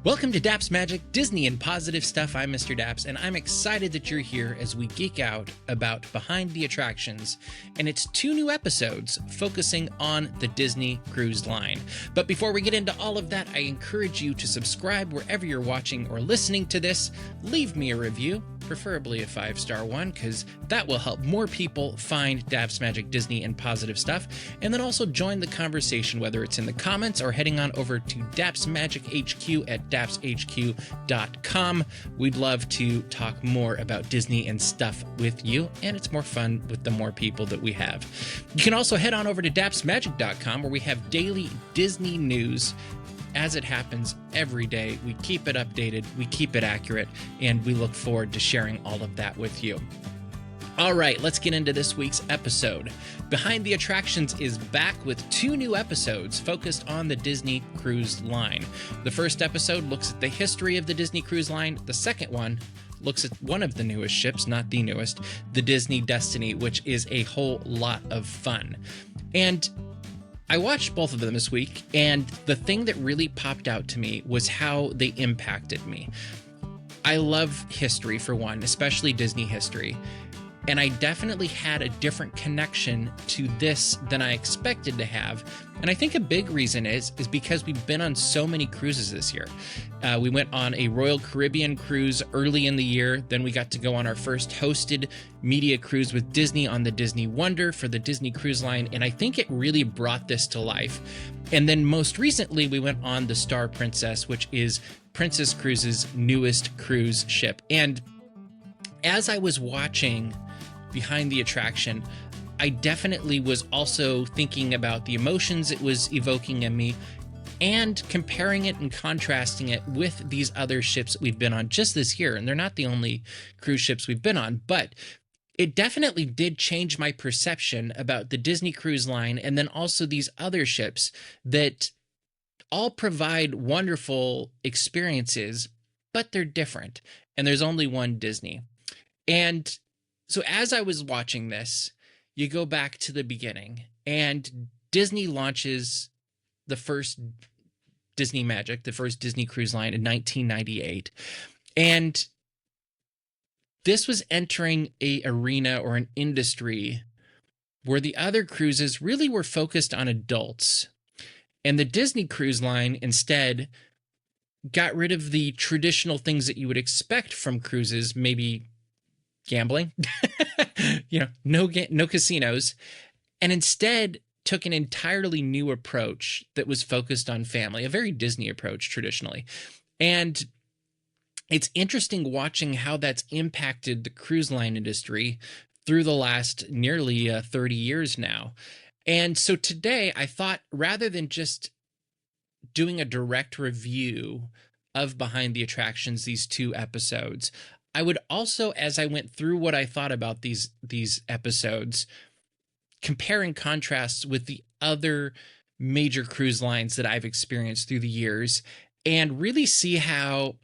Welcome to Daps Magic, Disney and Positive Stuff. I'm Mr. Daps, and I'm excited that you're here as we geek out about Behind the Attractions, and it's 2 new episodes focusing on the Disney Cruise Line. But before we get into all of that, I encourage you to subscribe wherever you're watching or listening to this. Leave me a review, preferably a 5-star one, because that will help more people find Daps Magic, Disney and Positive Stuff, and then also join the conversation, whether it's in the comments or heading on over to Daps Magic HQ at dapshq.com. We'd love to talk more about Disney and stuff with you, and it's more fun with the more people that we have. You can also head on over to dapsmagic.com, where we have daily Disney news as it happens every day. We keep it updated, we keep it accurate, and we look forward to sharing all of that with you. All right, let's get into this week's episode. Behind the Attractions is back with 2 new episodes focused on the Disney Cruise Line. The first episode looks at the history of the Disney Cruise Line. The second one looks at one of the newest ships, not the newest, the Disney Destiny, which is a whole lot of fun. And I watched both of them this week, and the thing that really popped out to me was how they impacted me. I love history, for one, especially Disney history. And I definitely had a different connection to this than I expected to have. And I think a big reason is because we've been on so many cruises this year. We went on a Royal Caribbean cruise early in the year. Then we got to go on our first hosted media cruise with Disney on the Disney Wonder for the Disney Cruise Line. And I think it really brought this to life. And then most recently, we went on the Star Princess, which is Princess Cruises' newest cruise ship. And as I was watching Behind the Attraction, I definitely was also thinking about the emotions it was evoking in me and comparing it and contrasting it with these other ships that we've been on just this year. And they're not the only cruise ships we've been on, but it definitely did change my perception about the Disney Cruise Line and then also these other ships that all provide wonderful experiences, but they're different. And there's only one Disney. And so as I was watching this, you go back to the beginning, and Disney launches the first Disney Magic, the first Disney Cruise Line in 1998. And this was entering an arena or an industry where the other cruises really were focused on adults. And the Disney Cruise Line instead got rid of the traditional things that you would expect from cruises, maybe gambling, no casinos, and instead took an entirely new approach that was focused on family, a very Disney approach traditionally. And it's interesting watching how that's impacted the cruise line industry through the last nearly 30 years now. And so today I thought, rather than just doing a direct review of Behind the Attractions, these 2 episodes, I would also, as I went through what I thought about these episodes, compare and contrast with the other major cruise lines that I've experienced through the years, and really see how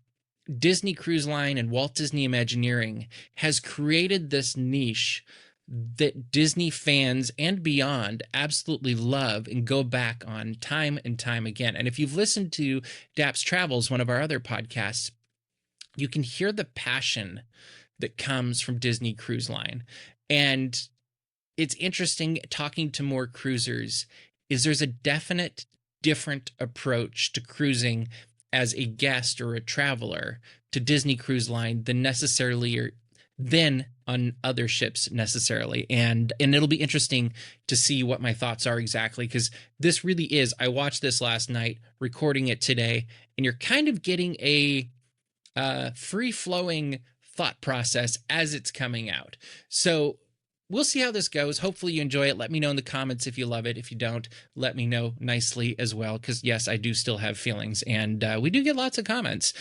Disney Cruise Line and Walt Disney Imagineering has created this niche that Disney fans and beyond absolutely love and go back on time and time again. And if you've listened to Daps Travels, one of our other podcasts, you can hear the passion that comes from Disney Cruise Line. And it's interesting talking to more cruisers is there's a definite different approach to cruising as a guest or a traveler to Disney Cruise Line than on other ships necessarily. And it'll be interesting to see what my thoughts are exactly, because this really is, I watched this last night, recording it today, and you're kind of getting a free-flowing thought process as it's coming out. So we'll see how this goes. Hopefully you enjoy it. Let me know in the comments if you love it. If you don't, let me know nicely as well, because yes, I do still have feelings, and we do get lots of comments,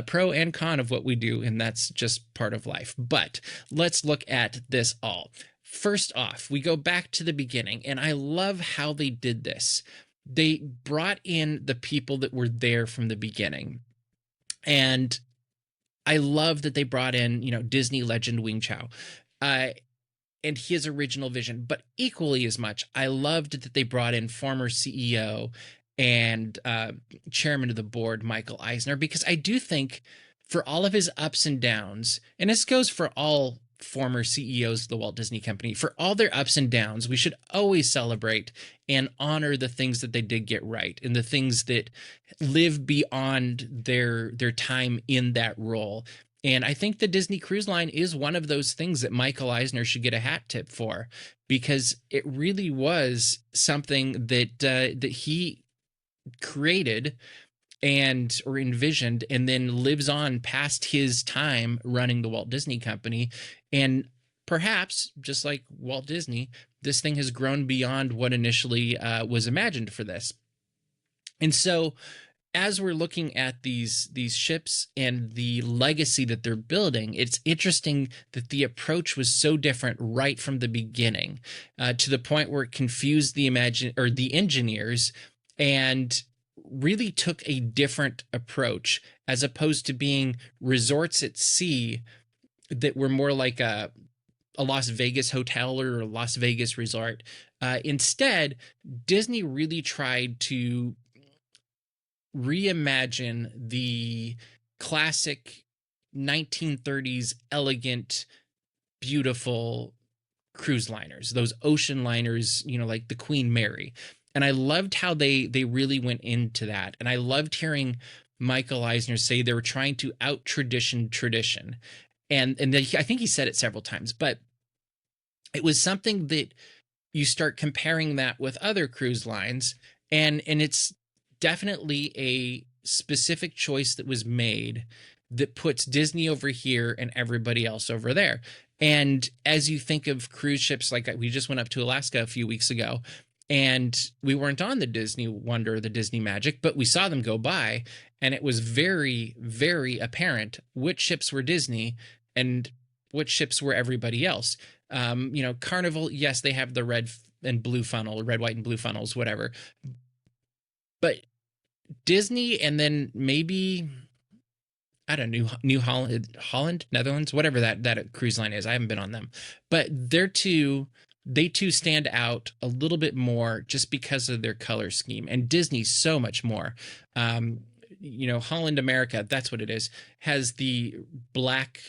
pro and con of what we do, and that's just part of life. But let's look at this all. First off, we go back to the beginning, and I love how they did this. They brought in the people that were there from the beginning, and I love that they brought in, Disney legend Wing Chow and his original vision. But equally as much, I loved that they brought in former CEO and chairman of the board, Michael Eisner, because I do think for all of his ups and downs, and this goes for all former CEOs of the Walt Disney Company, for all their ups and downs, we should always celebrate and honor the things that they did get right and the things that live beyond their time in that role. And I think the Disney Cruise Line is one of those things that Michael Eisner should get a hat tip for, because it really was something that he created and or envisioned and then lives on past his time running the Walt Disney Company. And perhaps just like Walt Disney, this thing has grown beyond what initially was imagined for this. And so as we're looking at these ships and the legacy that they're building, it's interesting that the approach was so different right from the beginning, to the point where it confused the engineers and really took a different approach, as opposed to being resorts at sea that were more like a Las Vegas hotel or a Las Vegas resort. Instead, Disney really tried to reimagine the classic 1930s elegant, beautiful cruise liners, those ocean liners, like the Queen Mary. And I loved how they really went into that. And I loved hearing Michael Eisner say they were trying to out tradition. And I think he said it several times, but it was something that you start comparing that with other cruise lines, and it's definitely a specific choice that was made that puts Disney over here and everybody else over there. And as you think of cruise ships, like we just went up to Alaska a few weeks ago, and we weren't on the Disney Wonder, the Disney Magic, but we saw them go by, and it was very, very apparent which ships were Disney and which ships were everybody else. Carnival, yes, they have the red and blue funnel, red, white, and blue funnels, whatever. But Disney, and then maybe, I don't know, New Holland, Netherlands, whatever that cruise line is. I haven't been on them, but they too stand out a little bit more just because of their color scheme, and Disney so much more. Holland America, that's what it is, has the black,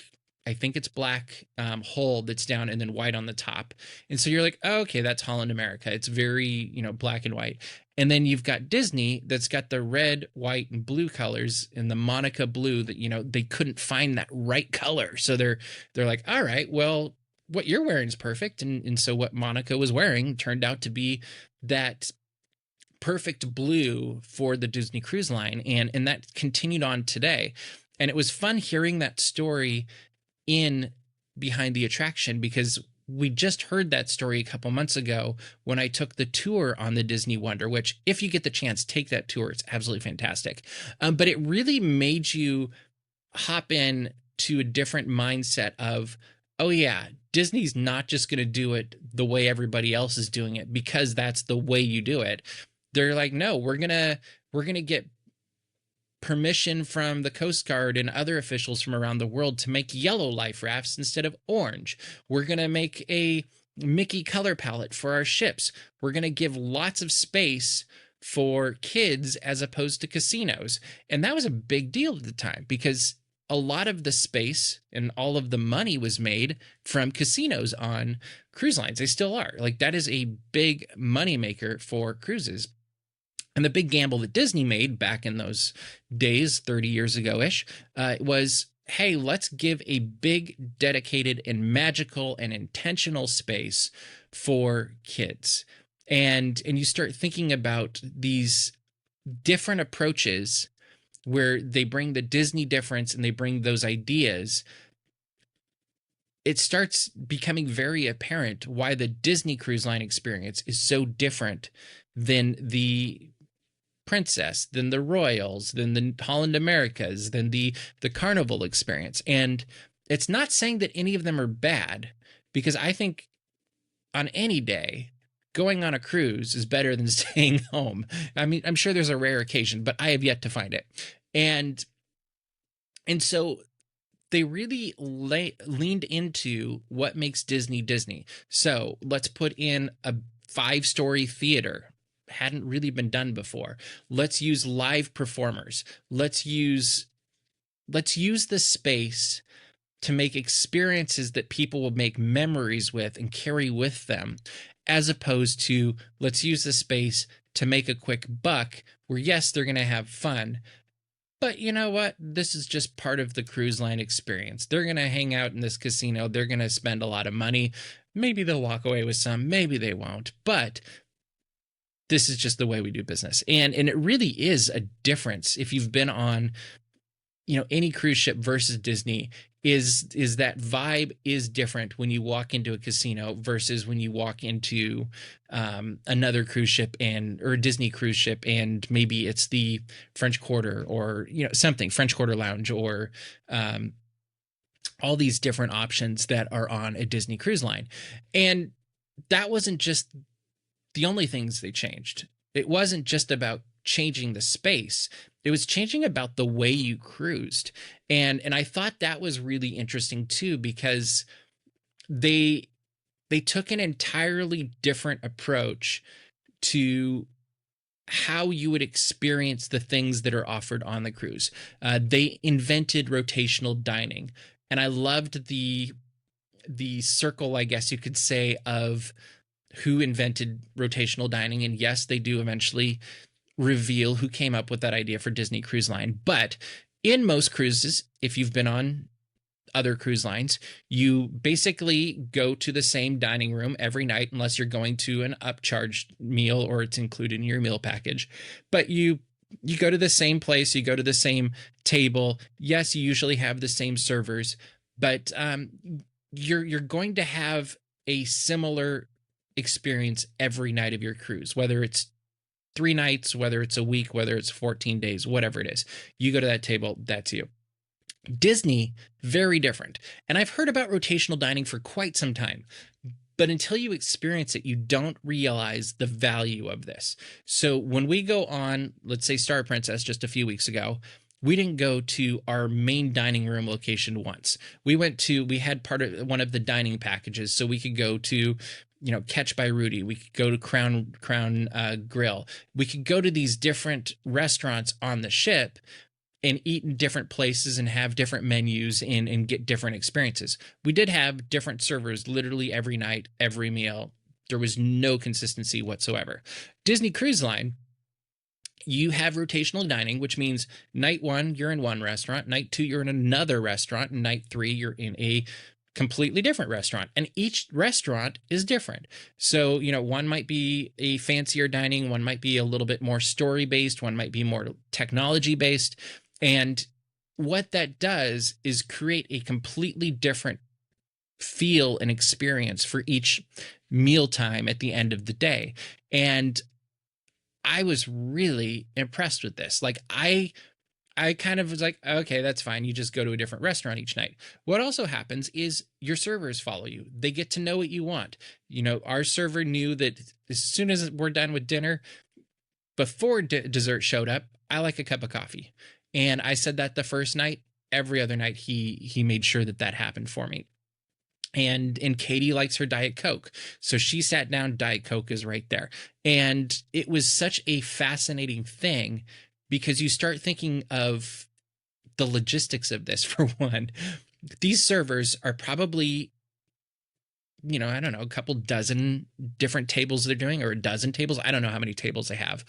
I think it's black hull that's down and then white on the top. And so you're like, oh, okay, that's Holland America. It's very, black and white. And then you've got Disney that's got the red, white, and blue colors, and the Monica blue that, they couldn't find that right color. So they're like, all right, well, what you're wearing is perfect. And so what Monica was wearing turned out to be that perfect blue for the Disney Cruise Line. And that continued on today. And it was fun hearing that story in Behind the Attraction, because we just heard that story a couple months ago when I took the tour on the Disney Wonder, which if you get the chance, take that tour. It's absolutely fantastic. But it really made you hop in to a different mindset of, oh yeah, Disney's not just going to do it the way everybody else is doing it because that's the way you do it. They're like, no, we're going to get permission from the Coast Guard and other officials from around the world to make yellow life rafts instead of orange. We're going to make a Mickey color palette for our ships. We're going to give lots of space for kids as opposed to casinos. And that was a big deal at the time, because a lot of the space and all of the money was made from casinos on cruise lines. They still are. Like, that is a big moneymaker for cruises. And the big gamble that Disney made back in those days, 30 years ago-ish, was, hey, let's give a big, dedicated, and magical and intentional space for kids. And you start thinking about these different approaches where they bring the Disney difference and they bring those ideas. It starts becoming very apparent why the Disney Cruise Line experience is so different than the Princess, than the Royals, than the Holland Americas, than the Carnival experience. And it's not saying that any of them are bad, because I think on any day, going on a cruise is better than staying home. I mean, I'm sure there's a rare occasion, but I have yet to find it. And so they really leaned into what makes Disney Disney. So let's put in a 5-story theater. hadn't really been done before. Let's use live performers. Let's use the space to make experiences that people will make memories with and carry with them, as opposed to let's use the space to make a quick buck where, yes, they're going to have fun. But you know what? This is just part of the cruise line experience. They're going to hang out in this casino. They're going to spend a lot of money. Maybe they'll walk away with some. Maybe they won't. But this is just the way we do business. And it really is a difference if you've been on, any cruise ship versus Disney. Is that vibe is different when you walk into a casino versus when you walk into another cruise ship or a Disney cruise ship, and maybe it's the French Quarter or something, French Quarter Lounge, or all these different options that are on a Disney cruise line. And that wasn't just the only things they changed. It wasn't just about changing the space. It was changing about the way you cruised. And I thought that was really interesting too, because they took an entirely different approach to how you would experience the things that are offered on the cruise. They invented rotational dining, and I loved the circle, I guess you could say, of who invented rotational dining. And yes, they do eventually reveal who came up with that idea for Disney Cruise Line. But in most cruises, if you've been on other cruise lines, you basically go to the same dining room every night, unless you're going to an upcharged meal or it's included in your meal package. But you go to the same place, you go to the same table. Yes, you usually have the same servers, but you're going to have a similar experience every night of your cruise, whether it's 3 nights, whether it's a week, whether it's 14 days, whatever it is. You go to that table, that's you. Disney, very different. And I've heard about rotational dining for quite some time, but until you experience it, you don't realize the value of this. So when we go on, let's say Star Princess just a few weeks ago, we didn't go to our main dining room location once. We had part of one of the dining packages, so we could go to Catch by Rudy. We could go to Crown Grill. We could go to these different restaurants on the ship and eat in different places and have different menus and get different experiences. We did have different servers literally every night, every meal. There was no consistency whatsoever. Disney Cruise Line, you have rotational dining, which means night 1, you're in one restaurant. Night 2, you're in another restaurant. And night 3, you're in a completely different restaurant, and each restaurant is different. So, one might be a fancier dining, one might be a little bit more story based, one might be more technology based. And what that does is create a completely different feel and experience for each mealtime at the end of the day. And I was really impressed with this. Like, I kind of was like, okay, that's fine. You just go to a different restaurant each night. What also happens is your servers follow you. They get to know what you want. Our server knew that as soon as we're done with dinner, before dessert showed up, I like a cup of coffee. And I said that the first night. Every other night, he made sure that happened for me. And Katie likes her Diet Coke. So she sat down, Diet Coke is right there. And it was such a fascinating thing, because you start thinking of the logistics of this. For one, these servers are probably, I don't know, a couple dozen different tables they're doing, or a dozen tables. I don't know how many tables they have,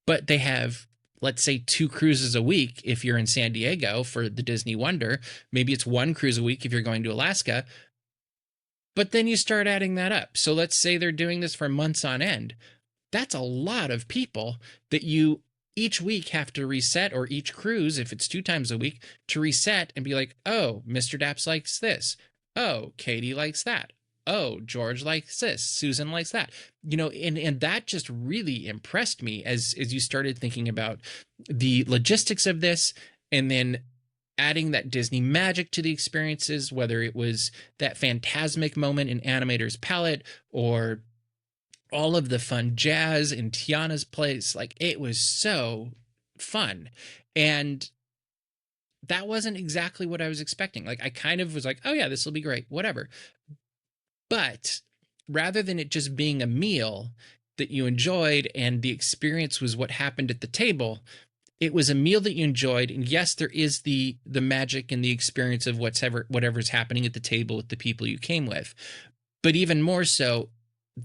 but they have, let's say, 2 cruises a week if you're in San Diego for the Disney Wonder. Maybe it's 1 cruise a week if you're going to Alaska. But then you start adding that up. So let's say they're doing this for months on end. That's a lot of people that you each week have to reset, or each cruise, if it's 2 times a week, to reset and be like, oh, Mr. Daps likes this. Oh, Katie likes that. Oh, George likes this. Susan likes that. And that just really impressed me as you started thinking about the logistics of this, and then adding that Disney magic to the experiences, whether it was that phantasmic moment in Animator's palette, or all of the fun jazz in Tiana's place. Like, it was so fun. And that wasn't exactly what I was expecting. Like, I kind of was like, oh yeah, this will be great, whatever. But rather than it just being a meal, that you enjoyed and the experience was what happened at the table, it was a meal that you enjoyed. And yes, there is the magic and the experience of whatever's happening at the table with the people you came with. But even more so,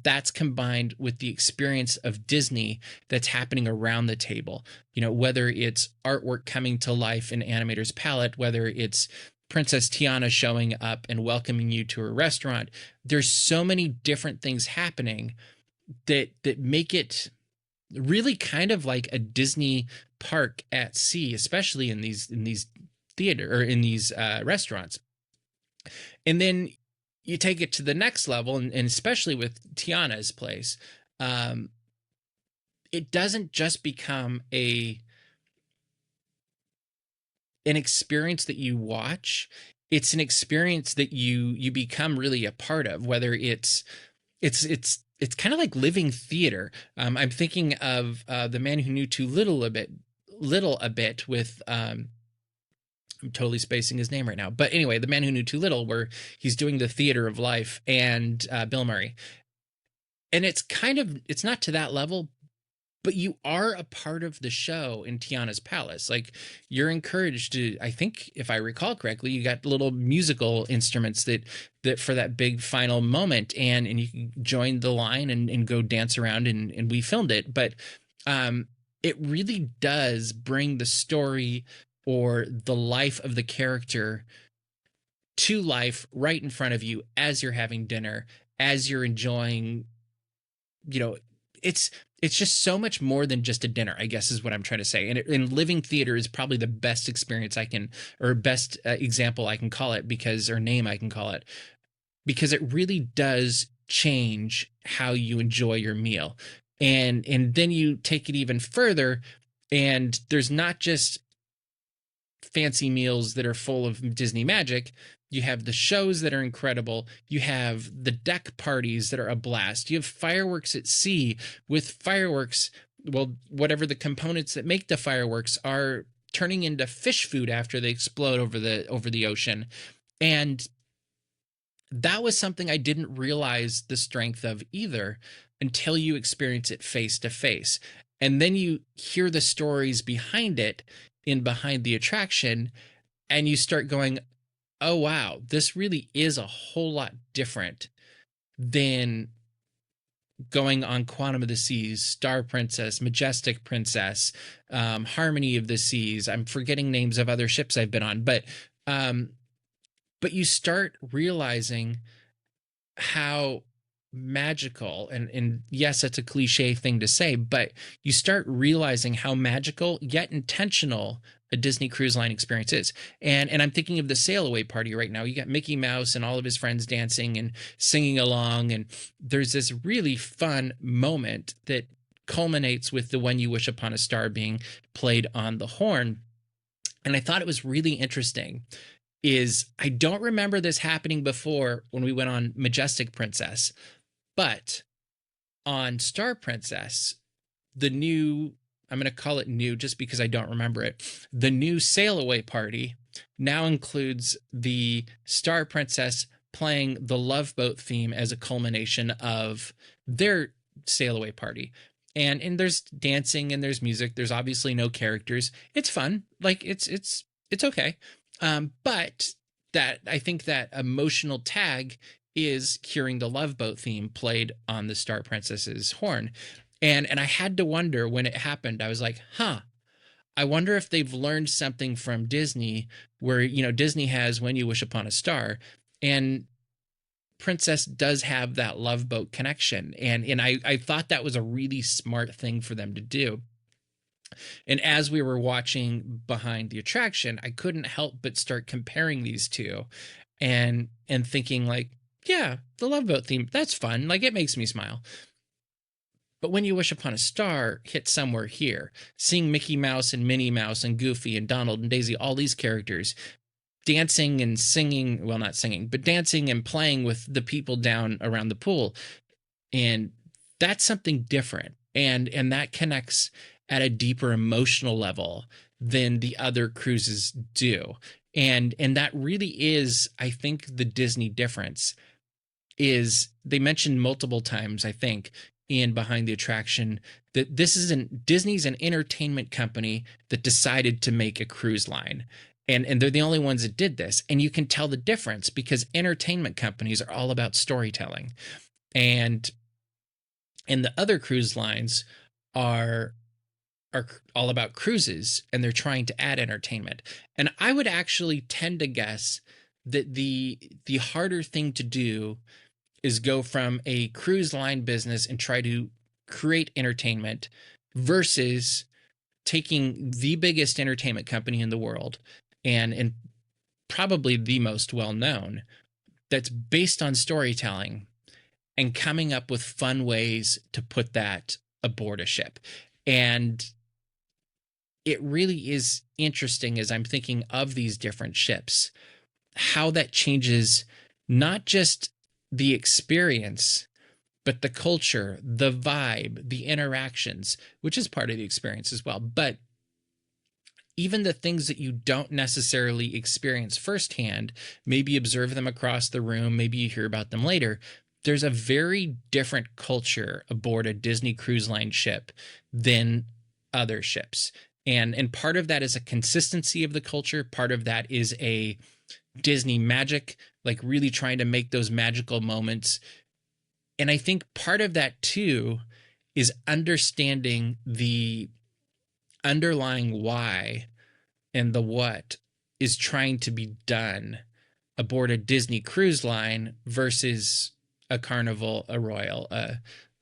that's combined with the experience of Disney that's happening around the table. Whether it's artwork coming to life in animator's palette, whether it's Princess Tiana showing up and welcoming you to her restaurant, there's so many different things happening that make it really kind of like a Disney park at sea, especially in these theater or in these restaurants. And then you take it to the next level, and especially with Tiana's place, it doesn't just become an experience that you watch. It's an experience that you become really a part of, whether it's kind of like living theater. I'm thinking of The Man Who Knew Too Little a bit with I'm totally spacing his name right now. But anyway, The Man Who Knew Too Little, where he's doing the theater of life, and Bill Murray. And it's not to that level, but you are a part of the show in Tiana's Palace. Like, you're encouraged to, I think, if I recall correctly, you got little musical instruments that for that big final moment, and you can join the line and go dance around, and we filmed it. But it really does bring the story or the life of the character to life right in front of you as you're having dinner, as you're enjoying, it's just so much more than just a dinner, I guess is what I'm trying to say. And living theater is probably the best experience best example I can call it, name I can call it, because it really does change how you enjoy your meal. And then you take it even further, and there's not just fancy meals that are full of Disney magic. You have the shows that are incredible. You have the deck parties that are a blast. You have fireworks at sea with fireworks. Well, whatever the components that make the fireworks are turning into fish food after they explode over the ocean. And that was something I didn't realize the strength of either until you experience it face to face. And then you hear the stories behind it behind the attraction, and you start going, oh wow, this really is a whole lot different than going on Quantum of the Seas, Star Princess, Majestic Princess, Harmony of the Seas. I'm forgetting names of other ships I've been on, but you start realizing how magical, and yes, that's a cliche thing to say, but you start realizing how magical yet intentional a Disney Cruise Line experience is. And I'm thinking of the sail away party right now. You got Mickey Mouse and all of his friends dancing and singing along, and there's this really fun moment that culminates with the When You Wish Upon a Star being played on the horn. And I thought it was really interesting I don't remember this happening before when we went on Majestic Princess, but on Star Princess, I'm going to call it new just because I don't remember it. The new sail away party now includes the Star Princess playing the Love Boat theme as a culmination of their sail away party. And there's dancing and there's music. There's obviously no characters. It's fun. Like it's okay. But I think that emotional tag is hearing the Love Boat theme played on the Star Princess's horn. And I had to wonder when it happened. I was like, I wonder if they've learned something from Disney, where, Disney has When You Wish Upon a Star, and Princess does have that Love Boat connection. And I thought that was a really smart thing for them to do. And as we were watching behind the attraction, I couldn't help but start comparing these two and thinking like, yeah, the Love Boat theme, that's fun. Like, it makes me smile. But When You Wish Upon a Star hit somewhere here. Seeing Mickey Mouse and Minnie Mouse and Goofy and Donald and Daisy, all these characters dancing and singing, well, not singing, but dancing and playing with the people down around the pool. And that's something different. And that connects at a deeper emotional level than the other cruises do. And that really is, I think, the Disney difference. Is they mentioned multiple times, I think, in behind the attraction that this isn't Disney's an entertainment company that decided to make a cruise line. And they're the only ones that did this. And you can tell the difference because entertainment companies are all about storytelling. And the other cruise lines are are all about cruises and they're trying to add entertainment. And I would actually tend to guess that the harder thing to do is go from a cruise line business and try to create entertainment versus taking the biggest entertainment company in the world and probably the most well known that's based on storytelling and coming up with fun ways to put that aboard a ship. And it really is interesting as I'm thinking of these different ships, how that changes not just the experience, but the culture, the vibe, the interactions, which is part of the experience as well. But even the things that you don't necessarily experience firsthand, maybe observe them across the room, maybe you hear about them later. There's a very different culture aboard a Disney Cruise Line ship than other ships. And part of that is a consistency of the culture. Part of that is a Disney magic, like really trying to make those magical moments. And I think part of that too is understanding the underlying why and the what is trying to be done aboard a Disney cruise line versus a Carnival, a Royal,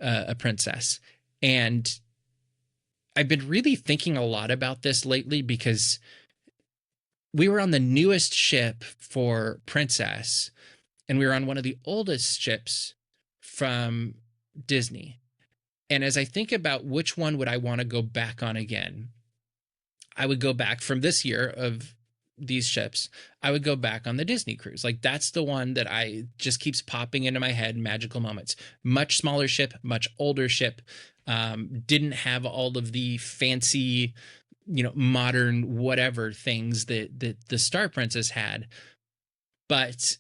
a Princess. And I've been really thinking a lot about this lately because we were on the newest ship for Princess and we were on one of the oldest ships from Disney. And as I think about which one would I want to go back on again, I would go back from this year of these ships. I would go back on the Disney cruise. Like that's the one that I just keeps popping into my head. Magical moments, much smaller ship, much older ship. Didn't have all of the fancy, modern whatever things that the Star Princess had, but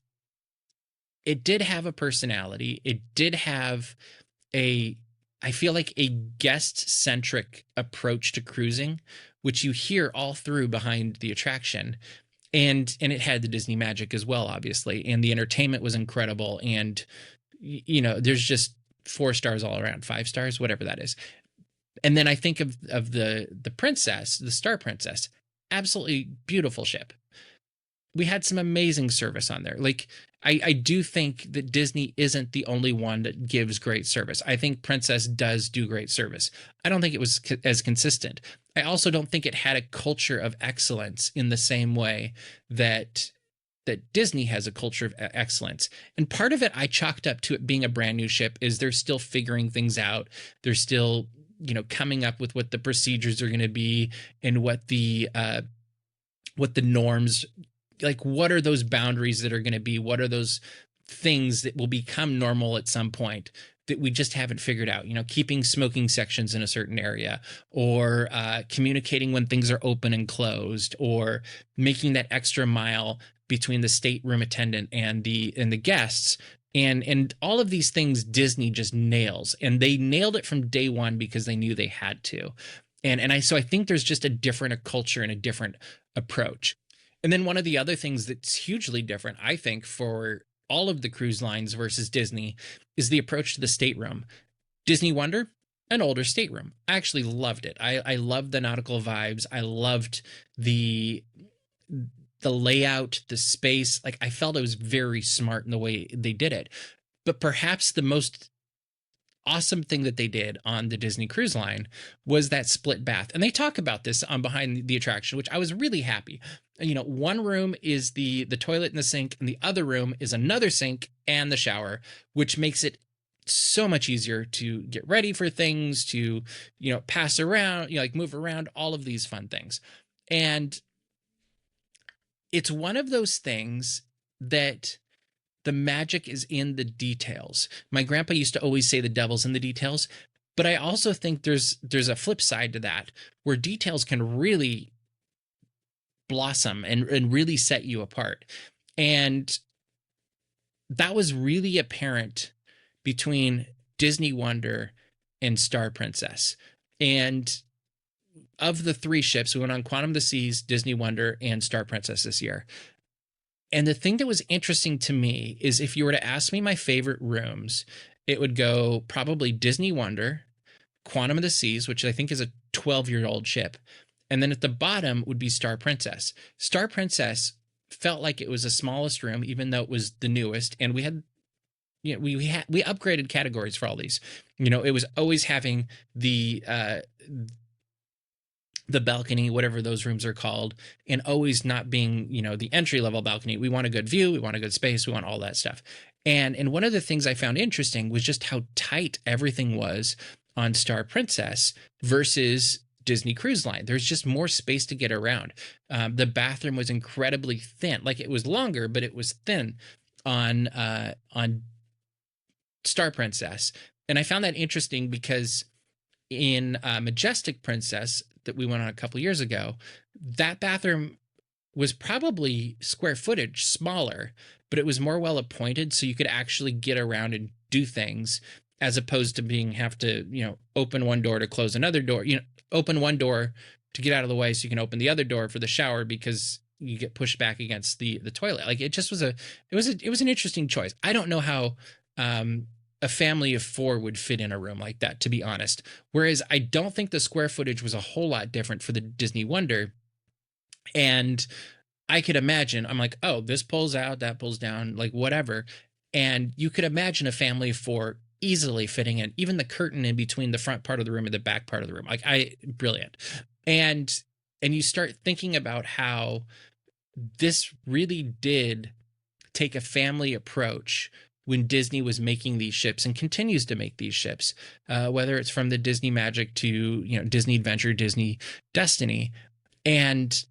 it did have a personality. It did have I feel like a guest centric approach to cruising, which you hear all through behind the attraction. And it had the Disney magic as well, obviously. And the entertainment was incredible. And, there's just 4 stars all around, 5 stars, whatever that is. And then I think of the Princess, the Star Princess, absolutely beautiful ship. We had some amazing service on there. Like I do think that Disney isn't the only one that gives great service. I think Princess does do great service. I don't think it was as consistent. I also don't think it had a culture of excellence in the same way that Disney has a culture of excellence. And part of it I chalked up to it being a brand new ship is they're still figuring things out. They're still, coming up with what the procedures are going to be and what the norms, like what are those boundaries that are going to be? What are those things that will become normal at some point that we just haven't figured out? Keeping smoking sections in a certain area, or communicating when things are open and closed, or making that extra mile between the stateroom attendant and the guests. And all of these things Disney just nails, and they nailed it from day one because they knew they had to. So I think there's just a culture and a different approach. And then one of the other things that's hugely different, I think, for all of the cruise lines versus Disney is the approach to the stateroom. Disney Wonder, an older stateroom. I actually loved it. I loved the nautical vibes. I loved the layout, the space. Like I felt it was very smart in the way they did it. But perhaps the most awesome thing that they did on the Disney Cruise Line was that split bath. And they talk about this on behind the attraction, which I was really happy. One room is the toilet and the sink, and the other room is another sink and the shower, which makes it so much easier to get ready for things, to, pass around, like move around, all of these fun things. And it's one of those things that the magic is in the details. My grandpa used to always say the devil's in the details, but I also think there's a flip side to that where details can really blossom and really set you apart. And that was really apparent between Disney Wonder and Star Princess. And of the three ships, we went on Quantum of the Seas, Disney Wonder, and Star Princess this year. And the thing that was interesting to me is if you were to ask me my favorite rooms, it would go probably Disney Wonder, Quantum of the Seas, which I think is a 12-year-old ship. And then at the bottom would be Star Princess. Star Princess felt like it was the smallest room, even though it was the newest. And we had, we upgraded categories for all these. It was always having the balcony, whatever those rooms are called, and always not being, the entry level balcony. We want a good view, we want a good space, we want all that stuff. And one of the things I found interesting was just how tight everything was on Star Princess versus Disney Cruise Line. There's just more space to get around. The bathroom was incredibly thin. Like, it was longer, but it was thin on Star Princess. And I found that interesting because in Majestic Princess that we went on a couple years ago, that bathroom was probably square footage smaller, but it was more well appointed, so you could actually get around and do things, as opposed to have to open one door to close another door. Open one door to get out of the way so you can open the other door for the shower because you get pushed back against the toilet. Like, it just was it was an interesting choice. I don't know how a family of four would fit in a room like that, to be honest. Whereas I don't think the square footage was a whole lot different for the Disney Wonder. And I could imagine, I'm like, oh, this pulls out, that pulls down, like whatever. And you could imagine a family of four easily fitting in, even the curtain in between the front part of the room and the back part of the room. Brilliant. And you start thinking about how this really did take a family approach when Disney was making these ships and continues to make these ships, whether it's from the Disney Magic to Disney Adventure, Disney Destiny. And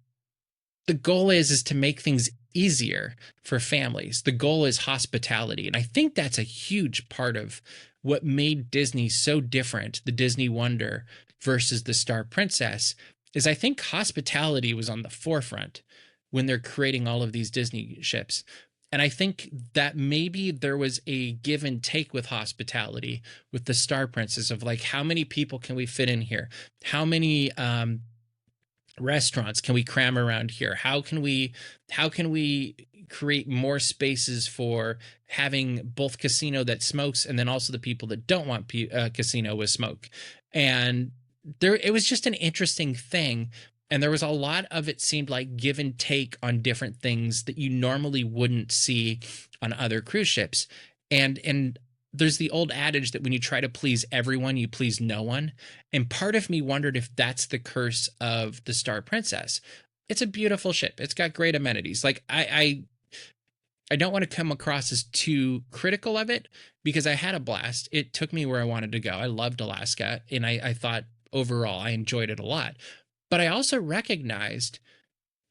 the goal is to make things easier for families. The goal is hospitality. And I think that's a huge part of what made Disney so different, the Disney Wonder versus the Star Princess, is I think hospitality was on the forefront when they're creating all of these Disney ships. And I think that maybe there was a give and take with hospitality with the Star Princess of like, how many people can we fit in here? How many restaurants can we cram around here? How can we create more spaces for having both casino that smokes and then also the people that don't want casino with smoke? And it was just an interesting thing. And there was a lot of it seemed like give and take on different things that you normally wouldn't see on other cruise ships. And there's the old adage that when you try to please everyone, you please no one. And part of me wondered if that's the curse of the Star Princess. It's a beautiful ship. It's got great amenities. Like, I don't want to come across as too critical of it because I had a blast. It took me where I wanted to go. I loved Alaska, and I thought overall I enjoyed it a lot. But I also recognized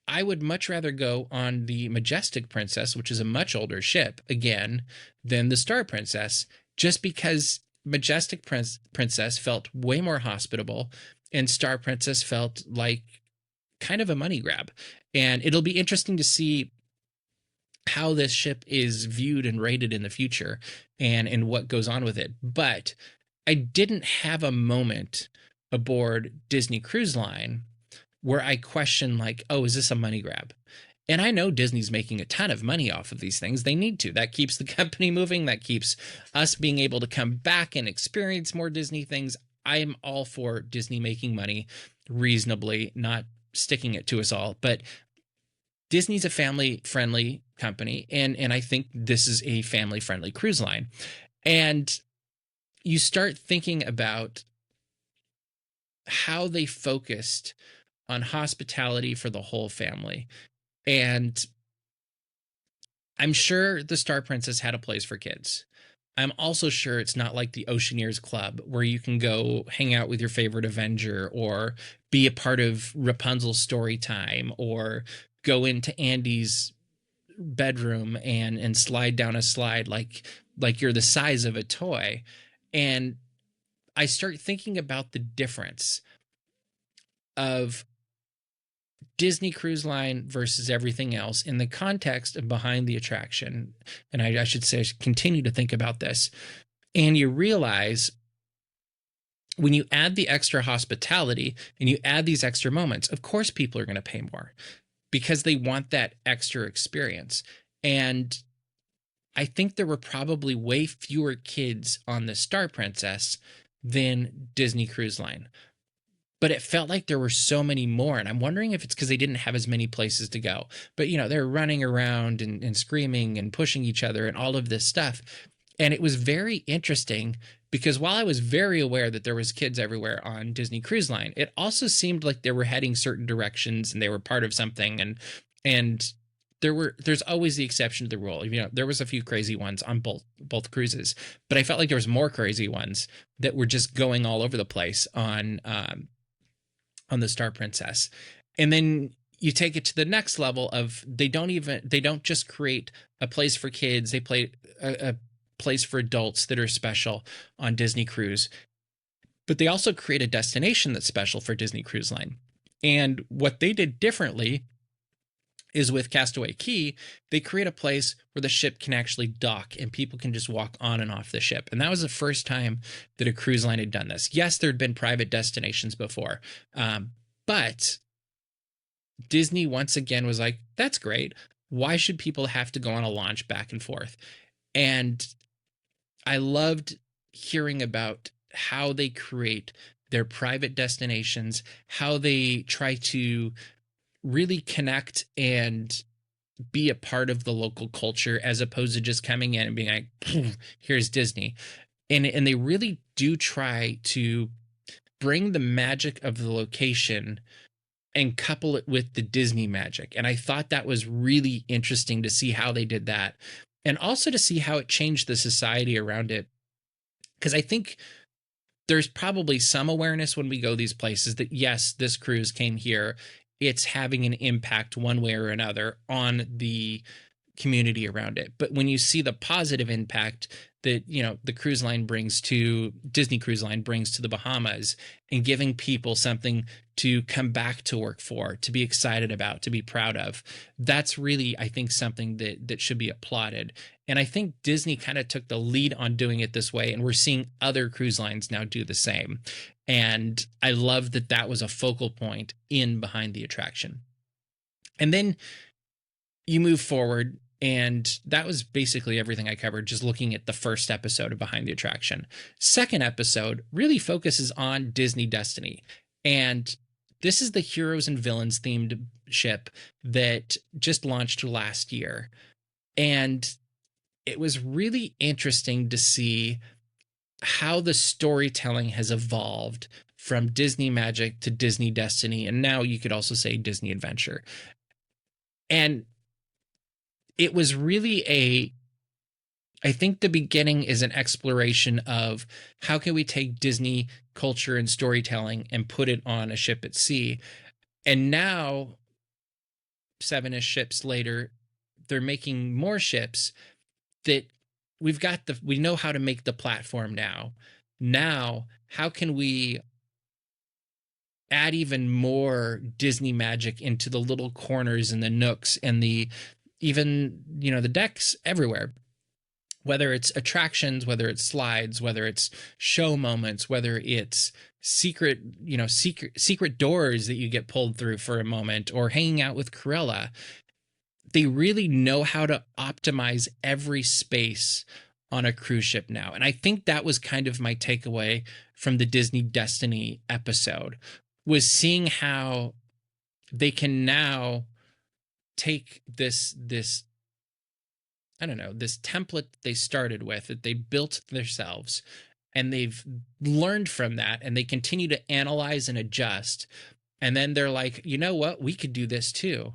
I would much rather go on the Majestic Princess, which is a much older ship, again, than the Star Princess, just because Majestic Princess felt way more hospitable and Star Princess felt like kind of a money grab. And it'll be interesting to see how this ship is viewed and rated in the future and what goes on with it. But I didn't have a moment aboard Disney Cruise Line where I question like, oh, is this a money grab? And I know Disney's making a ton of money off of these things. They need to. That keeps the company moving. That keeps us being able to come back and experience more Disney things. I am all for Disney making money reasonably, not sticking it to us all. But Disney's a family-friendly company, and I think this is a family-friendly cruise line. And you start thinking about how they focused on hospitality for the whole family. And I'm sure the Star Princess had a place for kids. I'm also sure it's not like the Oceaneers Club where you can go hang out with your favorite Avenger or be a part of Rapunzel's story time or go into Andy's bedroom and slide down a slide like you're the size of a toy. And I start thinking about the difference of Disney Cruise Line versus everything else in the context of behind the attraction. And I should say, continue to think about this. And you realize when you add the extra hospitality and you add these extra moments, of course people are going to pay more because they want that extra experience. And I think there were probably way fewer kids on the Star Princess than Disney Cruise Line. But it felt like there were so many more. And I'm wondering if it's because they didn't have as many places to go. But, they're running around and screaming and pushing each other and all of this stuff. And it was very interesting because while I was very aware that there was kids everywhere on Disney Cruise Line, it also seemed like they were heading certain directions and they were part of something. And there's always the exception to the rule. There was a few crazy ones on both cruises, but I felt like there was more crazy ones that were just going all over the place on the Star Princess. And then you take it to the next level of they don't just create a place for kids, they play a place for adults that are special on Disney Cruise, but they also create a destination that's special for Disney Cruise Line. And what they did differently is with Castaway Cay, they create a place where the ship can actually dock and people can just walk on and off the ship. And that was the first time that a cruise line had done this. Yes, there'd been private destinations before, but Disney once again was like, that's great. Why should people have to go on a launch back and forth? And I loved hearing about how they create their private destinations, how they try to really connect and be a part of the local culture as opposed to just coming in and being like, here's Disney. And they really do try to bring the magic of the location and couple it with the Disney magic. And I thought that was really interesting to see how they did that. And also to see how it changed the society around it. Because I think there's probably some awareness when we go these places that, yes, this cruise came here. It's having an impact one way or another on the community around it. But when you see the positive impact that, the cruise line brings to Disney Cruise Line brings to the Bahamas and giving people something to come back to work for, to be excited about, to be proud of, that's really, I think, something that should be applauded. And I think Disney kind of took the lead on doing it this way. And we're seeing other cruise lines now do the same. And I love that that was a focal point in Behind the Attraction. And then you move forward, and that was basically everything I covered, just looking at the first episode of Behind the Attraction. Second episode really focuses on Disney Destiny. And this is the heroes and villains themed ship that just launched last year. And it was really interesting to see how the storytelling has evolved from Disney Magic to Disney Destiny. And now you could also say Disney Adventure. And it was really I think the beginning is an exploration of how can we take Disney culture and storytelling and put it on a ship at sea. And now, 7-ish ships later, they're making more ships that we know how to make the platform now. Now, how can we add even more Disney magic into the little corners and the nooks and the decks everywhere, whether it's attractions, whether it's slides, whether it's show moments, whether it's secret doors that you get pulled through for a moment, or hanging out with Cruella. They really know how to optimize every space on a cruise ship now. And I think that was kind of my takeaway from the Disney Destiny episode, was seeing how they can now take this template they started with, that they built themselves, and they've learned from that, and they continue to analyze and adjust. And then they're like, you know what, we could do this too.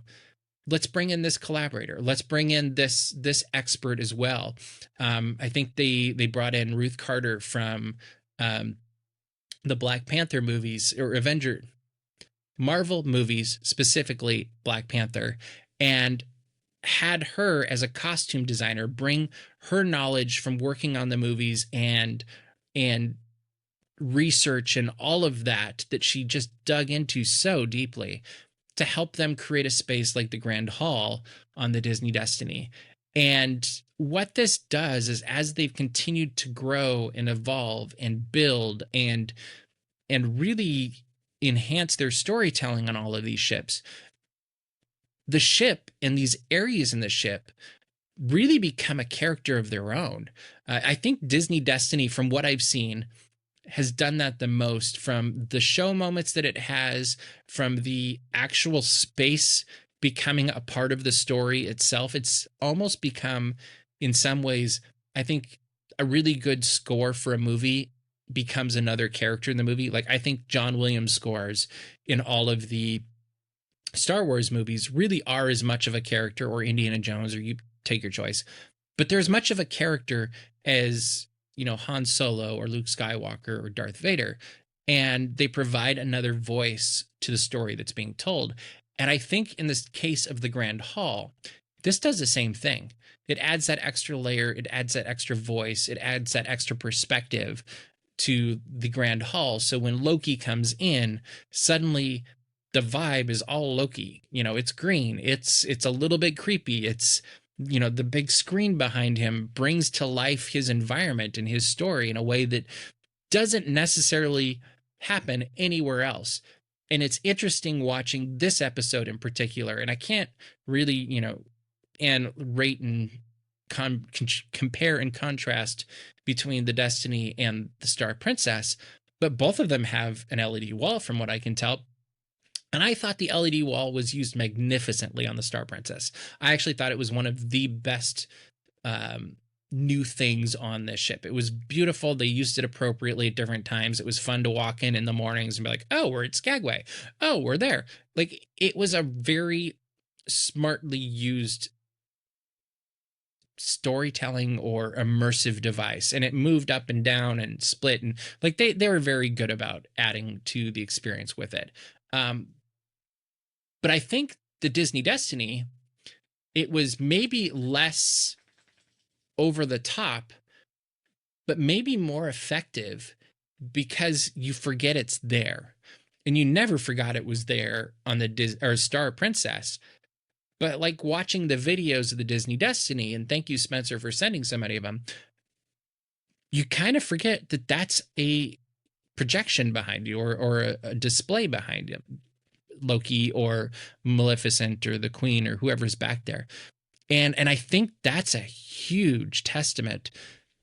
Let's bring in this collaborator. Let's bring in this expert as well. I think they brought in Ruth Carter from the Black Panther movies, or Marvel movies, specifically Black Panther, and had her as a costume designer bring her knowledge from working on the movies and research and all of that she just dug into so deeply to help them create a space like the Grand Hall on the Disney Destiny. And what this does is, as they've continued to grow and evolve and build and and really enhance their storytelling on all of these ships, the ship and these areas in the ship really become a character of their own. I think Disney Destiny, from what I've seen, has done that the most, from the show moments that it has, from the actual space becoming a part of the story itself. It's almost become, in some ways, I think a really good score for a movie becomes another character in the movie. Like, I think John Williams scores in all of the Star Wars movies really are as much of a character, or Indiana Jones, or you take your choice, but they're as much of a character as, Han Solo or Luke Skywalker or Darth Vader. And they provide another voice to the story that's being told. And I think in this case of the Grand Hall, this does the same thing. It adds that extra layer, it adds that extra voice, it adds that extra perspective to the Grand Hall. So when Loki comes in, suddenly the vibe is all Loki. It's green, it's a little bit creepy. It's, the big screen behind him brings to life his environment and his story in a way that doesn't necessarily happen anywhere else. And it's interesting watching this episode in particular. And I can't really, and rate and compare and contrast between the Destiny and the Star Princess, but both of them have an LED wall from what I can tell. And I thought the LED wall was used magnificently on the Star Princess. I actually thought it was one of the best new things on this ship. It was beautiful. They used it appropriately at different times. It was fun to walk in the mornings and be like, oh, we're at Skagway. Oh, we're there. Like, it was a very smartly used storytelling or immersive device, and it moved up and down and split, and like they were very good about adding to the experience with it. But I think the Disney Destiny, it was maybe less over the top, but maybe more effective, because you forget it's there, and you never forgot it was there on the Star Princess. But like watching the videos of the Disney Destiny, and thank you, Spencer, for sending so many of them, you kind of forget that that's a projection behind you, or a display behind you. Loki or Maleficent or the Queen or whoever's back there. And I think that's a huge testament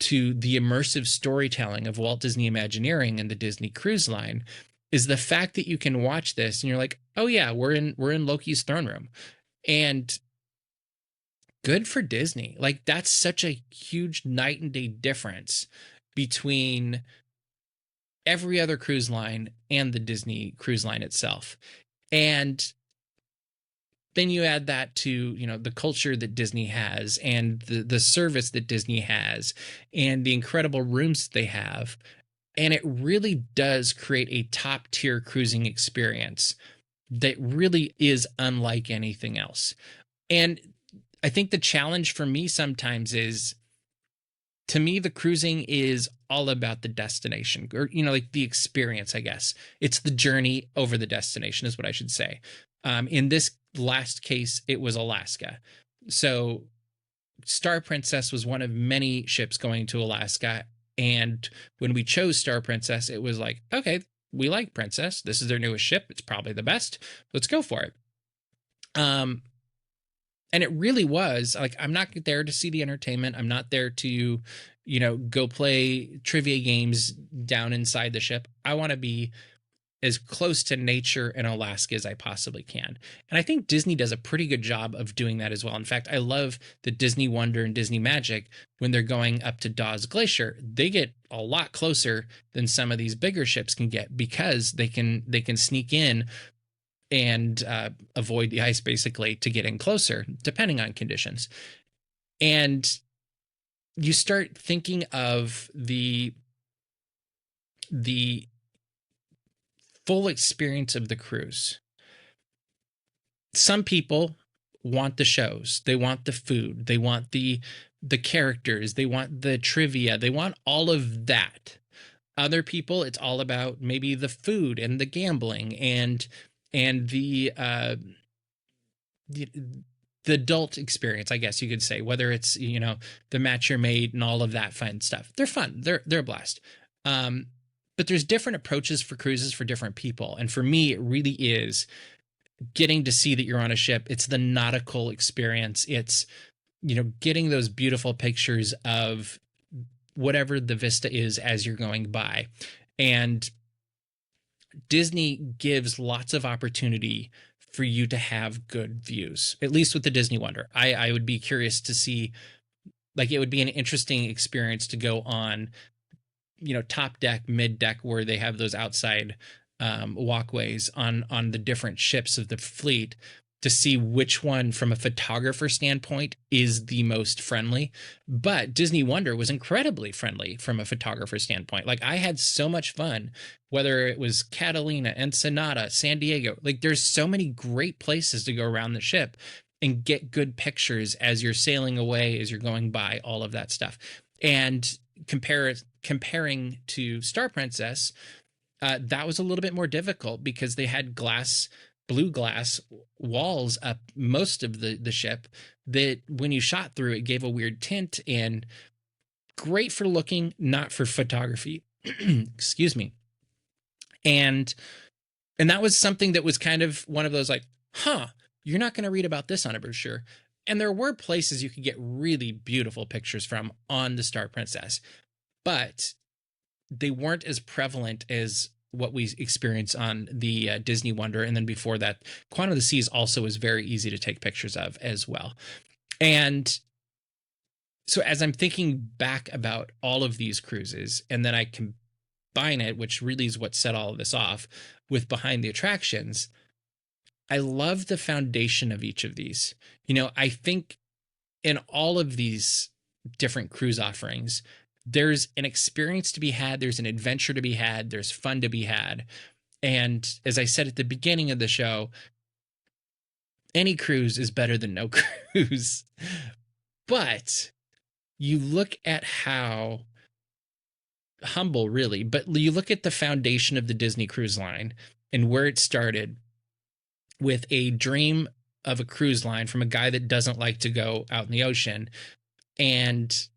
to the immersive storytelling of Walt Disney Imagineering and the Disney Cruise Line, is the fact that you can watch this and you're like, oh yeah, we're in Loki's throne room. And good for Disney. Like, that's such a huge night and day difference between every other cruise line and the Disney Cruise Line itself. And then you add that to, the culture that Disney has, and the service that Disney has, and the incredible rooms they have. And it really does create a top tier cruising experience that really is unlike anything else. And I think the challenge for me sometimes is, to me, the cruising is all about the destination, or, like the experience, I guess. It's the journey over the destination is what I should say. In this last case, it was Alaska. So Star Princess was one of many ships going to Alaska. And when we chose Star Princess, it was like, okay, we like Princess. This is their newest ship. It's probably the best. Let's go for it. And it really was like, I'm not there to see the entertainment. I'm not there to, go play trivia games down inside the ship. I want to be as close to nature in Alaska as I possibly can. And I think Disney does a pretty good job of doing that as well. In fact, I love the Disney Wonder and Disney Magic, when they're going up to Dawes Glacier, they get a lot closer than some of these bigger ships can get, because they can sneak in and avoid the ice, basically, to get in closer, depending on conditions. And you start thinking of the full experience of the cruise. Some people want the shows, they want the food, they want the characters, they want the trivia, they want all of that. Other people, it's all about maybe the food and the gambling and the adult experience, I guess you could say, whether it's, the match you're made and all of that fun stuff. They're fun. They're a blast. but there's different approaches for cruises for different people. And for me, it really is getting to see that you're on a ship. It's the nautical experience. It's, getting those beautiful pictures of whatever the vista is as you're going by. And Disney gives lots of opportunity for you to have good views, at least with the Disney Wonder. I would be curious to see, like, it would be an interesting experience to go on, top deck, mid deck, where they have those outside walkways on the different ships of the fleet, to see which one from a photographer standpoint is the most friendly. But Disney Wonder was incredibly friendly from a photographer standpoint. Like, I had so much fun, whether it was Catalina, Ensenada, San Diego. Like, there's so many great places to go around the ship and get good pictures as you're sailing away, as you're going by, all of that stuff. And comparing to Star Princess, that was a little bit more difficult because they had blue glass walls up most of the ship that when you shot through, it gave a weird tint, and great for looking, not for photography. Excuse me. And that was something that was kind of one of those, like, you're not going to read about this on a brochure. And there were places you could get really beautiful pictures from on the Star Princess, but they weren't as prevalent as what we experience on the Disney Wonder. And then before that, Quantum of the Seas also is very easy to take pictures of as well. And so as I'm thinking back about all of these cruises, and then I combine it, which really is what set all of this off, with Behind the Attractions, I love the foundation of each of these. I think in all of these different cruise offerings, there's an experience to be had, there's an adventure to be had, there's fun to be had. And as I said at the beginning of the show, any cruise is better than no cruise. But you look at how humble, really, but you look at the foundation of the Disney Cruise Line and where it started with a dream of a cruise line from a guy that doesn't like to go out in the ocean, and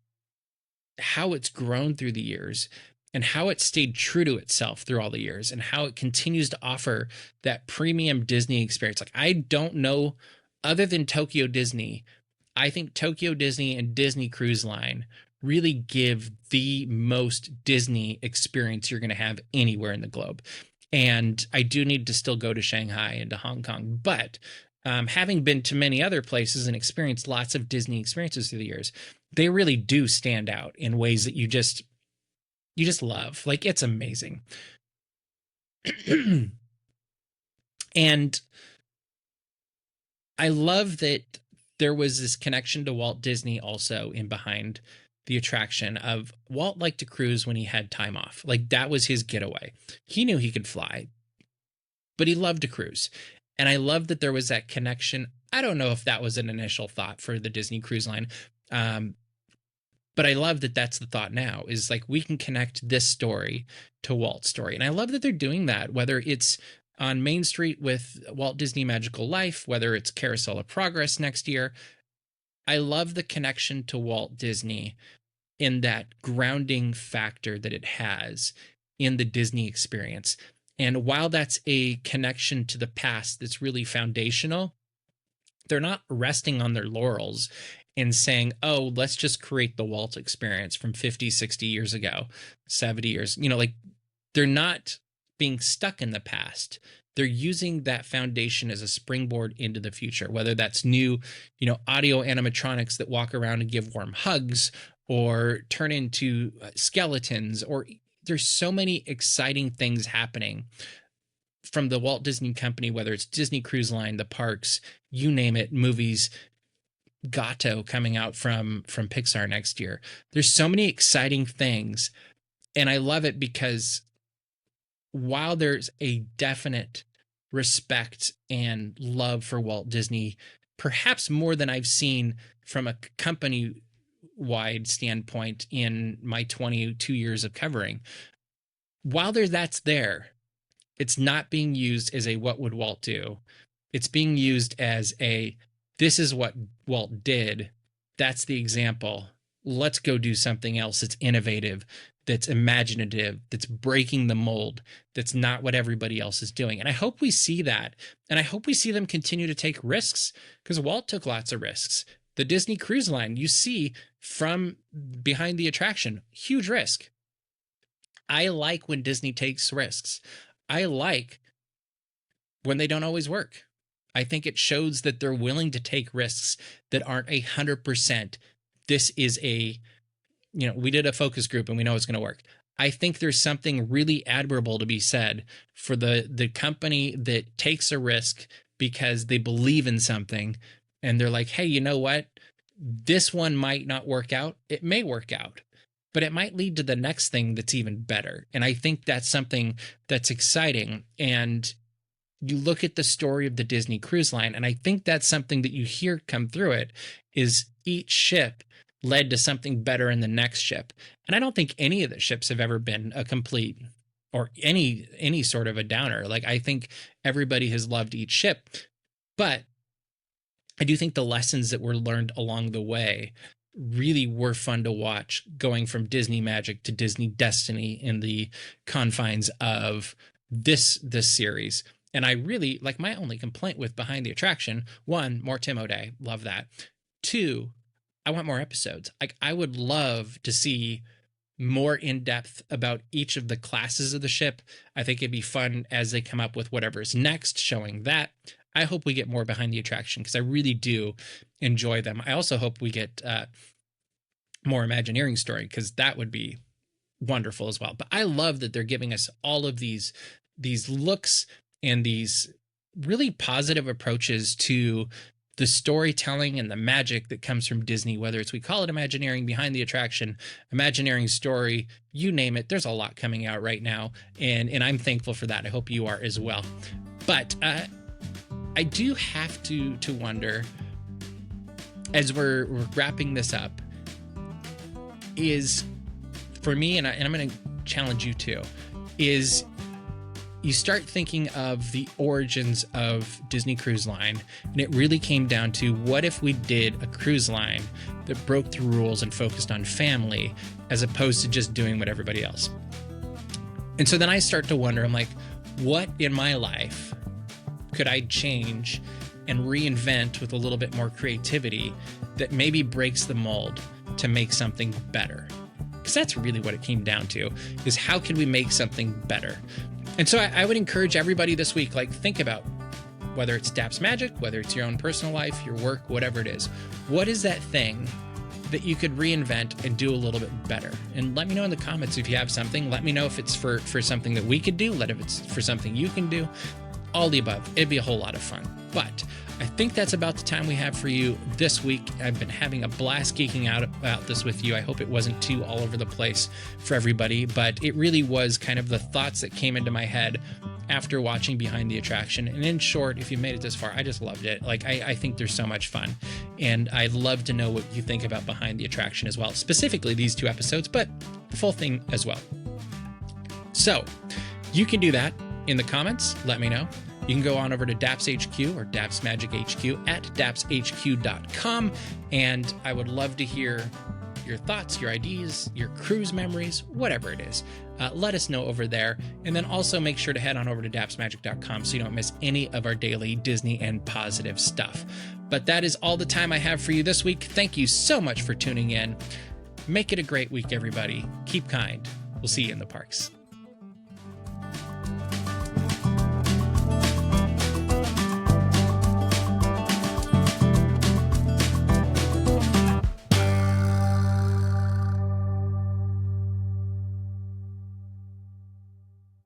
how it's grown through the years, and how it stayed true to itself through all the years, and how it continues to offer that premium Disney experience. Like, I don't know, other than Tokyo Disney, I think Tokyo Disney and Disney Cruise Line really give the most Disney experience you're going to have anywhere in the globe. And I do need to still go to Shanghai and to Hong Kong, but having been to many other places and experienced lots of Disney experiences through the years, they really do stand out in ways that you just love. Like, it's amazing. And I love that there was this connection to Walt Disney also in Behind the Attraction, of Walt liked to cruise when he had time off. Like, that was his getaway. He knew he could fly, but he loved to cruise. And I love that there was that connection. I don't know if that was an initial thought for the Disney Cruise Line, but I love that that's the thought now, is like, we can connect this story to Walt's story. And I love that they're doing that, whether it's on Main Street with Walt Disney Magical Life, whether it's Carousel of Progress next year. I love the connection to Walt Disney in that grounding factor that it has in the Disney experience. And while that's a connection to the past that's really foundational, they're not resting on their laurels and saying, oh, let's just create the Walt experience from 50, 60 years ago, 70 years. Like, they're not being stuck in the past. They're using that foundation as a springboard into the future, whether that's new, audio animatronics that walk around and give warm hugs, or turn into skeletons, or there's so many exciting things happening from the Walt Disney Company, whether it's Disney Cruise Line, the parks, you name it, movies, Gato coming out from Pixar next year. There's so many exciting things. And I love it because while there's a definite respect and love for Walt Disney, perhaps more than I've seen from a company-wide standpoint in my 22 years of covering, while that's there, it's not being used as a what would Walt do. It's being used as a, this is what Walt did. That's the example. let's go do something else that's innovative, that's imaginative, that's breaking the mold, that's not what everybody else is doing. And I hope we see that. And I hope we see them continue to take risks, because Walt took lots of risks. The Disney Cruise Line, you see from behind the attraction, huge risk. I like when Disney takes risks. I like when they don't always work. I think it shows that they're willing to take risks that aren't 100%. This is a, we did a focus group and we know it's going to work. I think there's something really admirable to be said for the company that takes a risk because they believe in something and they're like, hey, you know what? This one might not work out. It may work out, but it might lead to the next thing that's even better. And I think that's something that's exciting. And you look at the story of the Disney Cruise Line, and I think that's something that you hear come through it, is each ship led to something better in the next ship. And I don't think any of the ships have ever been a complete or any sort of a downer. Like, I think everybody has loved each ship, but I do think the lessons that were learned along the way really were fun to watch, going from Disney Magic to Disney Destiny in the confines of this series. And I really, like, my only complaint with Behind the Attraction, 1, more Tim O'Day, love that. 2, I want more episodes. Like, I would love to see more in depth about each of the classes of the ship. I think it'd be fun as they come up with whatever's next, showing that. I hope we get more Behind the Attraction because I really do enjoy them. I also hope we get more Imagineering story, because that would be wonderful as well. But I love that they're giving us all of these looks and these really positive approaches to the storytelling and the magic that comes from Disney, whether it's, we call it Imagineering, Behind the Attraction, Imagineering story, you name it. There's a lot coming out right now, and I'm thankful for that. I hope you are as well. But I do have to wonder, as we're wrapping this up, is, for me, and I'm going to challenge you too, is you start thinking of the origins of Disney Cruise Line, and it really came down to, what if we did a cruise line that broke the rules and focused on family as opposed to just doing what everybody else? And so then I start to wonder, I'm like, what in my life could I change and reinvent with a little bit more creativity that maybe breaks the mold to make something better? Because that's really what it came down to, is how can we make something better? And so I would encourage everybody this week, like, think about, whether it's Daps Magic, whether it's your own personal life, your work, whatever it is, what is that thing that you could reinvent and do a little bit better? And let me know in the comments if you have something. Let me know if it's for something that we could do, if it's for something you can do, all the above. It'd be a whole lot of fun. But I think that's about the time we have for you this week. I've been having a blast geeking out about this with you. I hope it wasn't too all over the place for everybody, but it really was kind of the thoughts that came into my head after watching Behind the Attraction. And in short, if you made it this far, I just loved it. Like, I think there's so much fun, and I'd love to know what you think about Behind the Attraction as well, specifically these 2 episodes, but the full thing as well. So you can do that in the comments. Let me know. You can go on over to Daps HQ or Daps Magic HQ at dapshq.com, and I would love to hear your thoughts, your ideas, your cruise memories, whatever it is. Let us know over there. And then also make sure to head on over to dapsmagic.com so you don't miss any of our daily Disney and positive stuff. But that is all the time I have for you this week. Thank you so much for tuning in. Make it a great week, everybody. Keep kind. We'll see you in the parks.